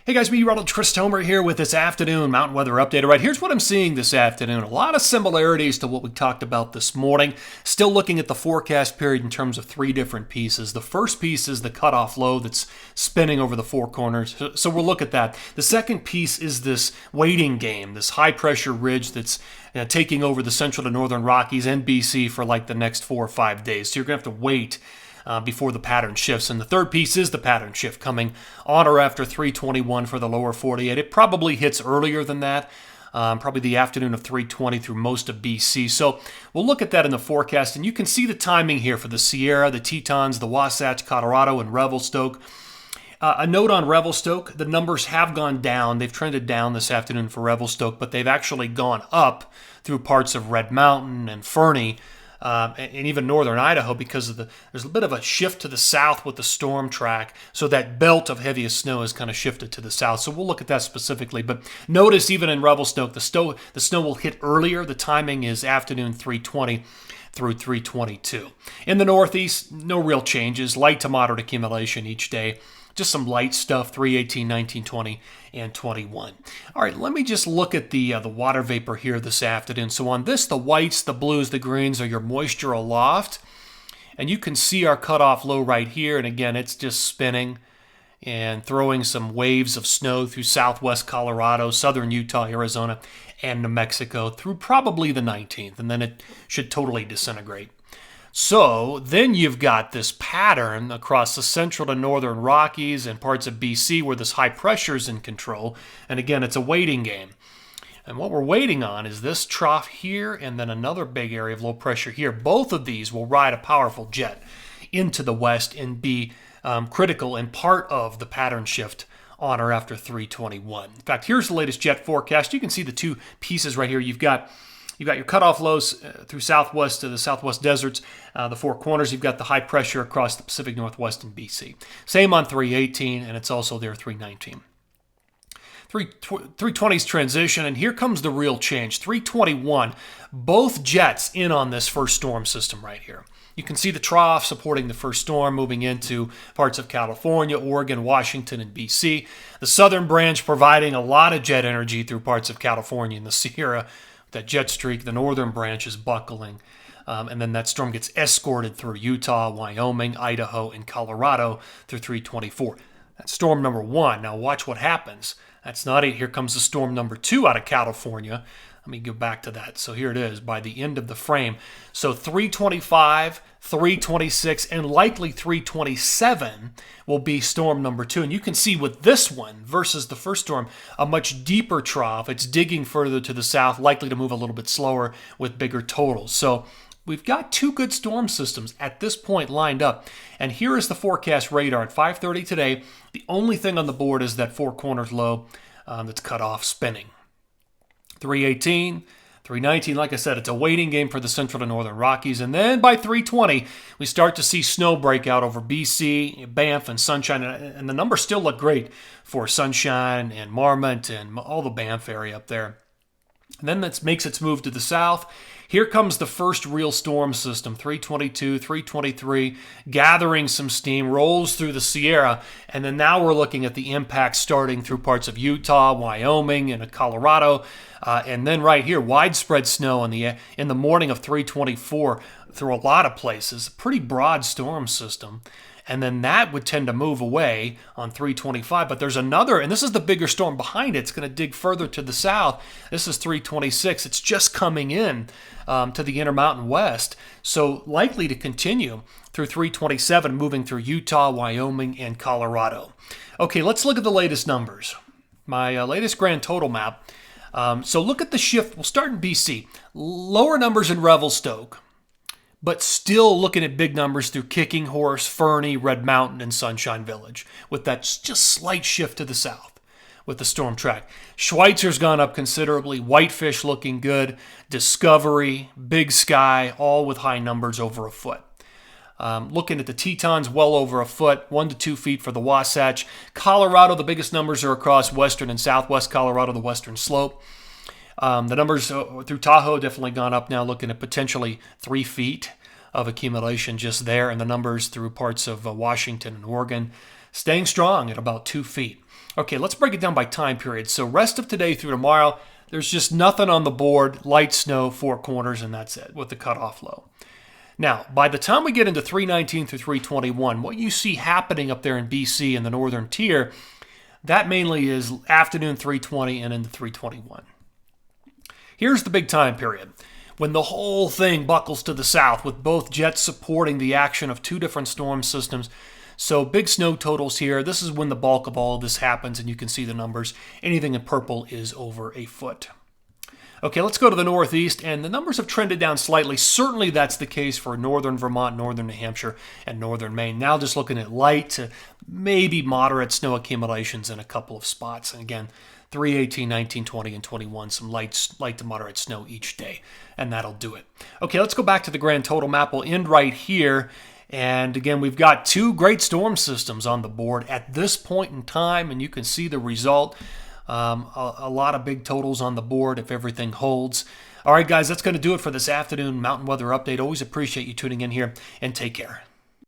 Hey guys, meteorologist Chris Tomer here with this afternoon mountain weather update. All right, here's what I'm seeing this afternoon. A lot of similarities to what we talked about this morning. Still looking at the forecast period in terms of three different pieces. The first piece is the cutoff low that's spinning over the four corners. So we'll look at that. The second piece is this waiting game, this high pressure ridge that's taking over the central to northern Rockies and BC for like the next 4 or 5 days. So you're going to have to wait before the pattern shifts. And the third piece is the pattern shift coming on or after 321 for the lower 48. It probably hits earlier than that, probably the afternoon of 320 through most of BC. So we'll look at that in the forecast, and you can see the timing here for the Sierra, the Tetons, the Wasatch, Colorado, and Revelstoke. A note on Revelstoke, the numbers have gone down. They've trended down this afternoon for Revelstoke, but they've actually gone up through parts of Red Mountain and Fernie, and even northern Idaho, because of there's a bit of a shift to the south with the storm track, so that belt of heaviest snow has kind of shifted to the south. So we'll look at that specifically. But notice even in Revelstoke, the snow will hit earlier. The timing is afternoon 320 through 322. In the northeast, no real changes. Light to moderate accumulation each day. Just some light stuff, 318, 19, 20, and 21. All right, let me just look at the water vapor here this afternoon. So on this, the whites, the blues, the greens are your moisture aloft. And you can see our cutoff low right here. And again, it's just spinning and throwing some waves of snow through southwest Colorado, southern Utah, Arizona, and New Mexico through probably the 19th. And then it should totally disintegrate. So then you've got this pattern across the central to northern Rockies and parts of BC where this high pressure is in control. And again, it's a waiting game. And what we're waiting on is this trough here and then another big area of low pressure here. Both of these will ride a powerful jet into the west and be critical and part of the pattern shift on or after 321. In fact, here's the latest jet forecast. You can see the two pieces right here. You've got your cutoff lows through southwest to the southwest deserts, the four corners. You've got the high pressure across the Pacific Northwest and BC. Same on 318, and it's also there 319. 320's transition, and here comes the real change. 321, both jets in on this first storm system right here. You can see the trough supporting the first storm moving into parts of California, Oregon, Washington, and BC. The southern branch providing a lot of jet energy through parts of California and the Sierra. That jet streak, the northern branch is buckling, and then that storm gets escorted through Utah, Wyoming, Idaho, and Colorado through 324. That's storm number one. Now watch what happens. That's not it. Here comes the storm number two out of California. Let me go back to that. So here it is by the end of the frame. So 325, 326, and likely 327 will be storm number two. And you can see with this one versus the first storm, a much deeper trough. It's digging further to the south, likely to move a little bit slower with bigger totals. So we've got two good storm systems at this point lined up. And here is the forecast radar at 5:30 today. The only thing on the board is that four corners low that's cut off spinning. 318, 319, like I said, it's a waiting game for the central to northern Rockies. And then by 320, we start to see snow break out over BC, Banff, and Sunshine. And the numbers still look great for Sunshine and Marmot and all the Banff area up there. And then that makes its move to the south. Here comes the first real storm system, 322, 323, gathering some steam, rolls through the Sierra, and then now we're looking at the impact starting through parts of Utah, Wyoming, and Colorado, and then right here, widespread snow in the morning of 324 through a lot of places, a pretty broad storm system. And then that would tend to move away on 325. But there's another, and this is the bigger storm behind it. It's going to dig further to the south. This is 326. It's just coming in to the Intermountain West. So likely to continue through 327, moving through Utah, Wyoming, and Colorado. Okay, let's look at the latest numbers. My latest grand total map. So look at the shift. We'll start in BC. Lower numbers in Revelstoke, but still looking at big numbers through Kicking Horse, Fernie, Red Mountain, and Sunshine Village, with that just slight shift to the south with the storm track. Schweitzer's gone up considerably. Whitefish looking good. Discovery, Big Sky, all with high numbers over a foot. Looking at the Tetons, well over a foot, 1 to 2 feet for the Wasatch. Colorado, the biggest numbers are across western and southwest Colorado, the western slope. The numbers through Tahoe definitely gone up now, looking at potentially 3 feet of accumulation just there, and the numbers through parts of Washington and Oregon staying strong at about 2 feet. Okay, let's break it down by time period. So rest of today through tomorrow, there's just nothing on the board, light snow, 4 corners, and that's it with the cutoff low. Now, by the time we get into 319 through 321, what you see happening up there in BC in the northern tier, that mainly is afternoon 320 and into 321. Here's the big time period, when the whole thing buckles to the south with both jets supporting the action of 2 different storm systems. So big snow totals here. This is when the bulk of all of this happens, and you can see the numbers. Anything in purple is over a foot. Okay, let's go to the northeast, and the numbers have trended down slightly. Certainly that's the case for northern Vermont, northern New Hampshire, and northern Maine. Now just looking at light to maybe moderate snow accumulations in a couple of spots. And again, 3, 18, 19, 20, and 21, some light to moderate snow each day, and that'll do it. Okay, let's go back to the grand total map. We'll end right here. And again, we've got 2 great storm systems on the board at this point in time, and you can see the result. A lot of big totals on the board if everything holds. All right, guys, that's going to do it for this afternoon Mountain Weather Update. Always appreciate you tuning in here, and take care.